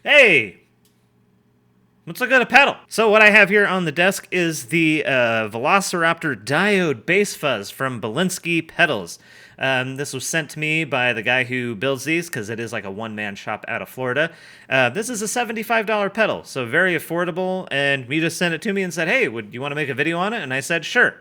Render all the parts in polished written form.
Hey, let's look at a pedal. So what I have here on the desk is the Velociraptor Diode Bass Fuzz from Bulinski Pedals. This was sent to me by the guy who builds these because it is like a one-man shop out of Florida. This is a $75 pedal, so very affordable, and he just sent it to me and said, hey, would you want to make a video on it? And I said, sure.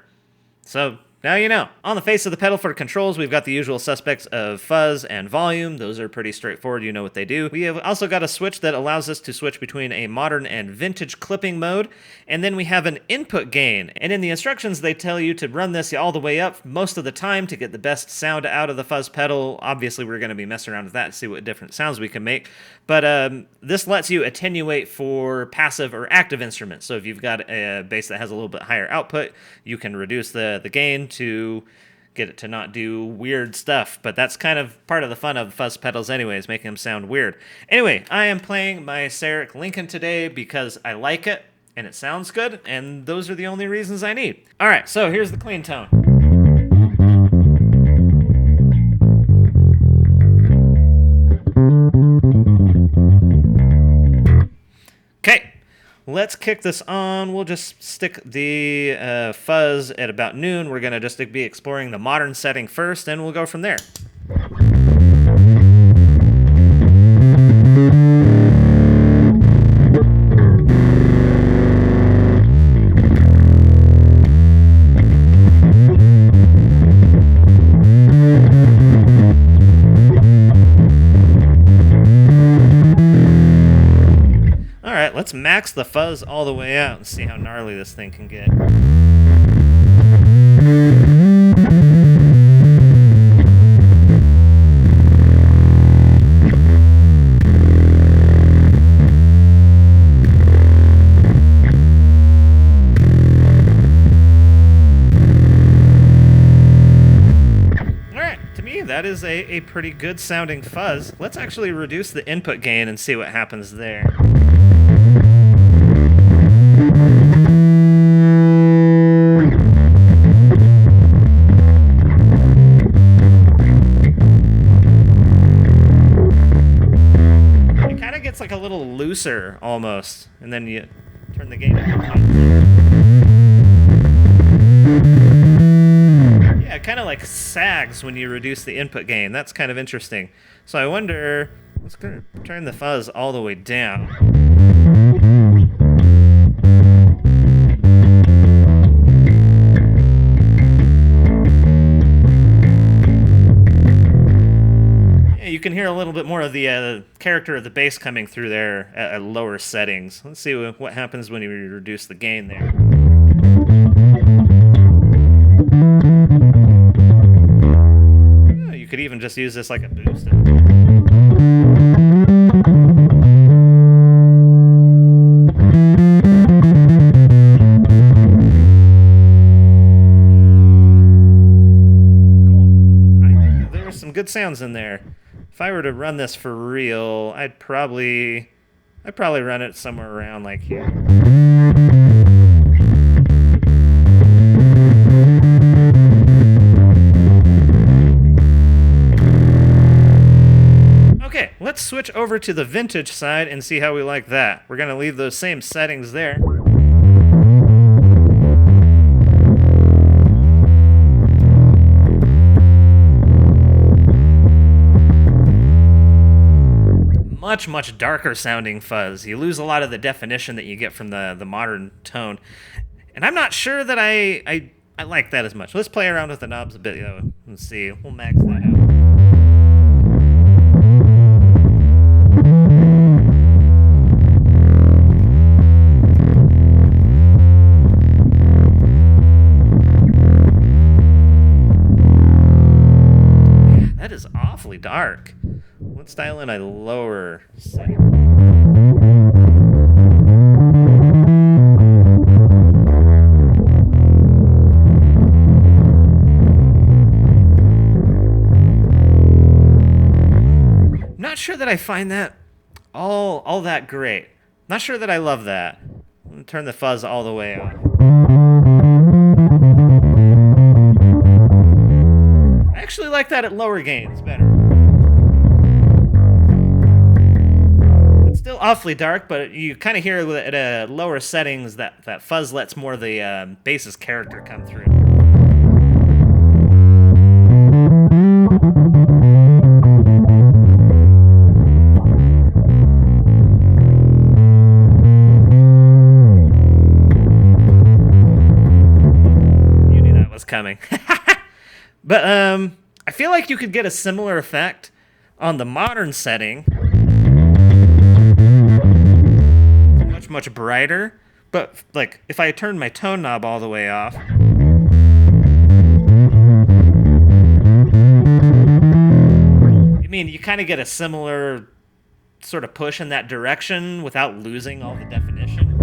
So now you know. On the face of the pedal for controls, we've got the usual suspects of fuzz and volume. Those are pretty straightforward. You know what they do. We have also got a switch that allows us to switch between a modern and vintage clipping mode. And then we have an input gain. And in the instructions, they tell you to run this all the way up most of the time to get the best sound out of the fuzz pedal. Obviously, we're going to be messing around with that to see what different sounds we can make. But this lets you attenuate for passive or active instruments. So if you've got a bass that has a little bit higher output, you can reduce the gain to get it to not do weird stuff. But that's kind of part of the fun of fuzz pedals anyways, making them sound weird. Anyway, I am playing my Sarek Lincoln today because I like it and it sounds good, and those are the only reasons I need. All right, so here's the clean tone. Okay, let's kick this on. We'll just stick the fuzz at about noon. We're going to just be exploring the modern setting first, and we'll go from there. Let's max the fuzz all the way out and see how gnarly this thing can get. Alright, to me that is a pretty good sounding fuzz. Let's actually reduce the input gain and see what happens there. It's like a little looser almost, and then you turn the gain up. Yeah, it kind of like sags when you reduce the input gain. That's kind of interesting. So I wonder, let's turn the fuzz all the way down. You can hear a little bit more of the character of the bass coming through there at lower settings. Let's see what happens when you reduce the gain there. Yeah, you could even just use this like a boost. Cool. I think there were some good sounds in there. If I were to run this for real, I'd probably run it somewhere around like here. Okay, let's switch over to the vintage side and see how we like that. We're going to leave those same settings there. Much darker sounding fuzz. You lose a lot of the definition that you get from the modern tone, and I'm not sure that I like that as much. Let's play around with the knobs a bit though and see. We'll max that out. Yeah, that is awfully dark. Let's dial in a lower setting. Not sure that I find that all that great. Not sure that I love that. I'm gonna turn the fuzz all the way on. I actually like that at lower gains better. still awfully dark, but you kind of hear at lower settings that fuzz lets more of the bass's character come through. You knew that was coming. But I feel like you could get a similar effect on the modern setting. Much brighter, but like if I turn my tone knob all the way off, I mean, you kind of get a similar sort of push in that direction without losing all the definition.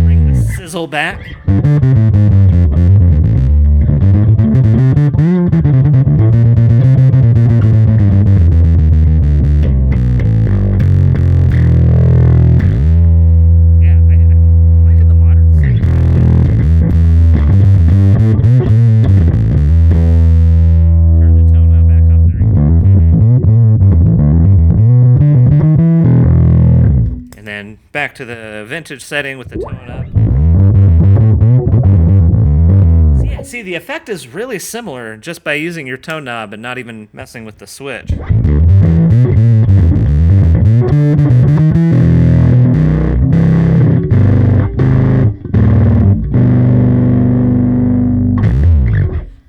Bring the sizzle back. Yeah, I'm liking the modern scene. Turn the tone knob back up there. And then back to the vintage setting with the tone up. See, the effect is really similar just by using your tone knob and not even messing with the switch.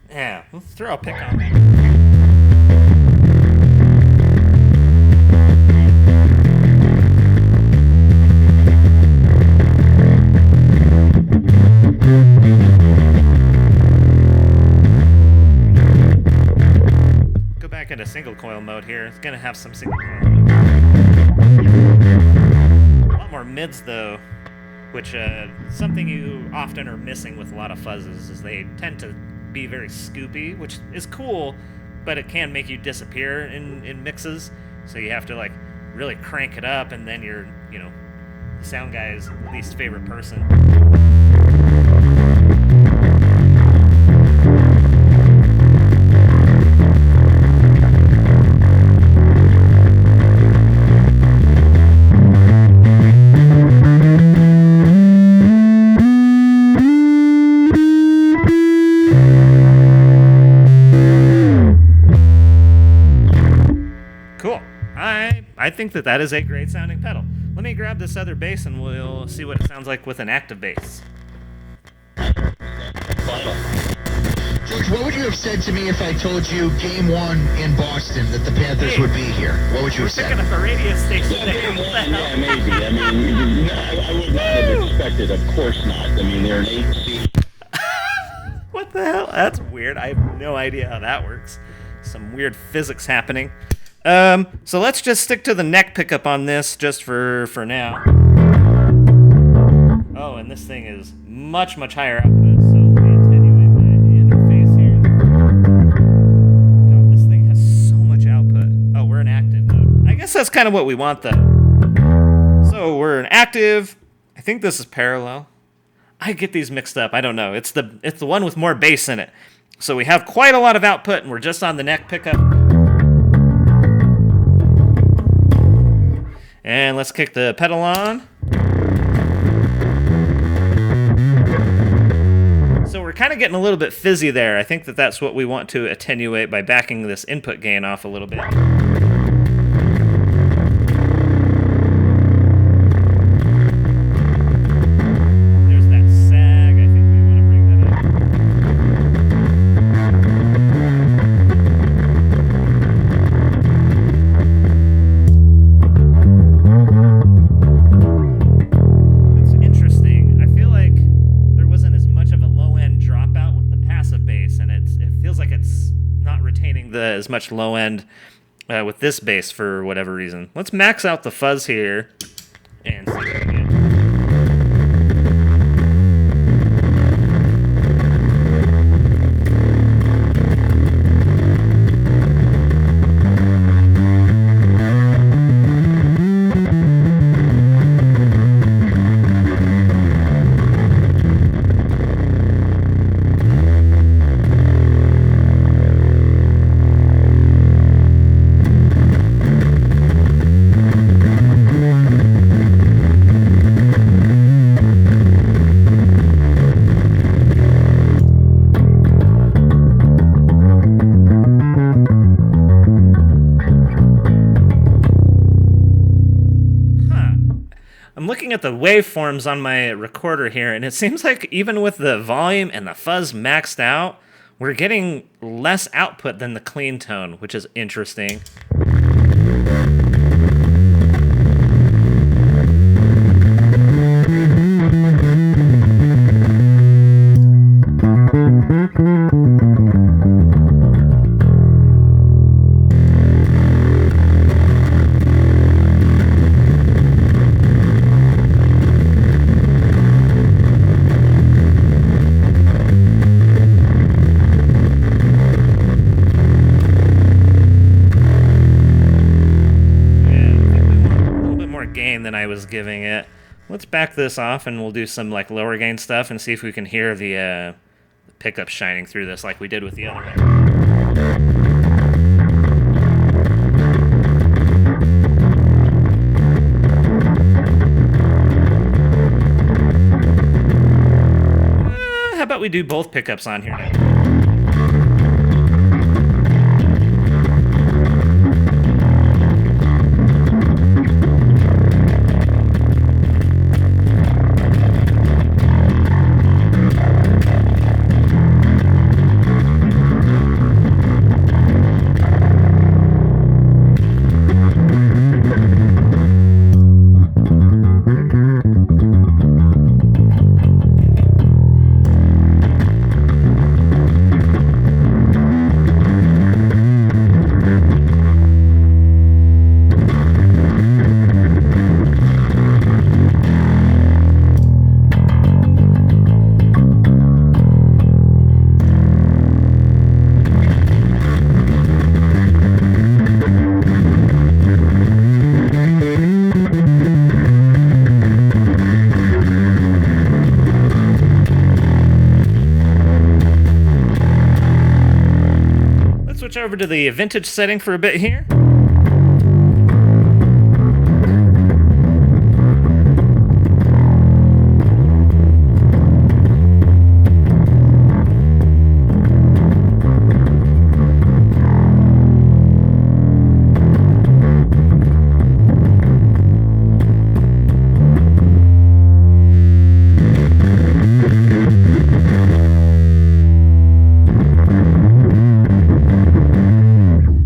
Yeah, let's throw a pick on that. Into single coil mode here. It's gonna have some single coil mode. A lot more mids though, which something you often are missing with a lot of fuzzes is they tend to be very scoopy, which is cool, but it can make you disappear in mixes. So you have to like really crank it up, and then you're, you know, the sound guy's least favorite person. Cool. I think that is a great sounding pedal. Let me grab this other bass and we'll see what it sounds like with an active bass. George, what would you have said to me if I told you game one in Boston that the Panthers would be here? What would you have said? We're picking up a radio station there. Yeah, maybe. I mean, I would not have expected, of course not. I mean, they're an 8 seed. What the hell? That's weird. I have no idea how that works. Some weird physics happening. So let's just stick to the neck pickup on this just for now. Oh, and this thing is much higher output, so let me attenuate my interface here. God, this thing has so much output. Oh, we're in active mode. I guess that's kind of what we want, though. So we're in active. I think this is parallel. I get these mixed up. I don't know. It's the one with more bass in it. So we have quite a lot of output, and we're just on the neck pickup. And let's kick the pedal on. So we're kind of getting a little bit fizzy there. I think that's what we want to attenuate by backing this input gain off a little bit. There's that sag. I think we want to bring that up. It's interesting. I feel like there wasn't as much of a low-end dropout with the passive bass, and it feels like it's not retaining as much low-end with this bass for whatever reason. Let's max out the fuzz here and see what we get. I'm looking at the waveforms on my recorder here, and it seems like even with the volume and the fuzz maxed out, we're getting less output than the clean tone, which is interesting. Gain than I was giving it. Let's back this off and we'll do some like lower gain stuff and see if we can hear the pickup shining through this like we did with the other one. How about we do both pickups on here now? Switch over to the vintage setting for a bit here.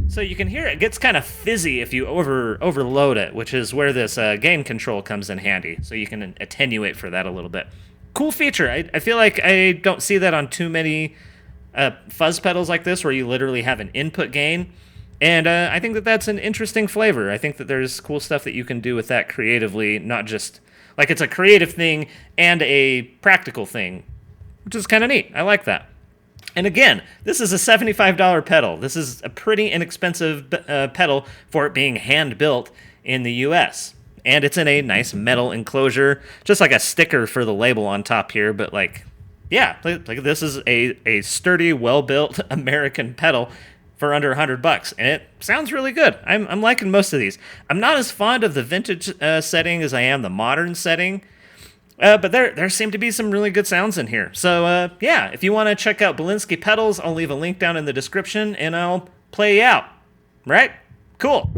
So you can hear it gets kind of fizzy if you overload it, which is where this gain control comes in handy. So you can attenuate for that a little bit. Cool feature. I feel like I don't see that on too many fuzz pedals like this, where you literally have an input gain. And I think that that's an interesting flavor. I think that there's cool stuff that you can do with that creatively, not just like it's a creative thing and a practical thing, which is kind of neat. I like that. And again, this is a $75 pedal. This is a pretty inexpensive pedal for it being hand-built in the US. And it's in a nice metal enclosure, just like a sticker for the label on top here. But like, yeah, like this is a sturdy, well-built American pedal for under $100, and it sounds really good. I'm liking most of these. I'm not as fond of the vintage setting as I am the modern setting. But there seem to be some really good sounds in here. So, yeah, if you want to check out Bulinski Pedals, I'll leave a link down in the description, and I'll play you out. Right? Cool.